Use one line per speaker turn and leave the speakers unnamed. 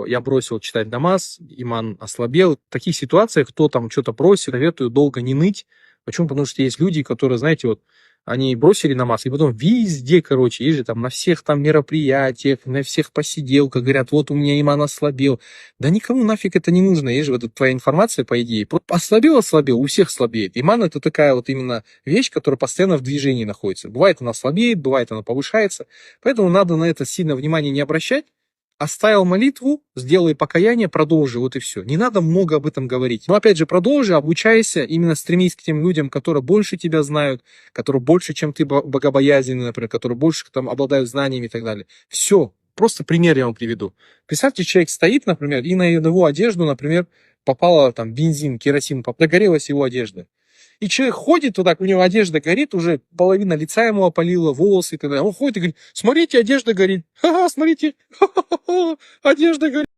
я бросил читать намаз, иман ослабел. В таких ситуациях, кто там что-то просит, советую долго не ныть. Почему? Потому что есть люди, которые, знаете, вот, они бросили намаз, и потом везде, короче, есть же там на всех там мероприятиях, на всех посиделках, говорят, вот у меня иман ослабел. Да никому нафиг это не нужно, есть же вот эта твоя информация, по идее. Ослабел, у всех слабеет. Иман — это такая вот именно вещь, которая постоянно в движении находится. Бывает она слабеет, бывает она повышается, поэтому надо на это сильно внимания не обращать. Оставил молитву, сделай покаяние, продолжи, вот и все. Не надо много об этом говорить. Но опять же, продолжи, обучайся, именно стремись к тем людям, которые больше тебя знают, которые больше, чем ты богобоязненный, например, которые больше там обладают знаниями и так далее. Все. Просто пример я вам приведу. Представьте, человек стоит, например, и на его одежду, например, попало там бензин, керосин, загорелась его одежда. И человек ходит вот так, у него одежда горит, уже половина лица ему опалила, волосы и так далее. Он ходит и говорит, смотрите, одежда горит. Ха-ха, смотрите, ха-ха-ха, одежда горит.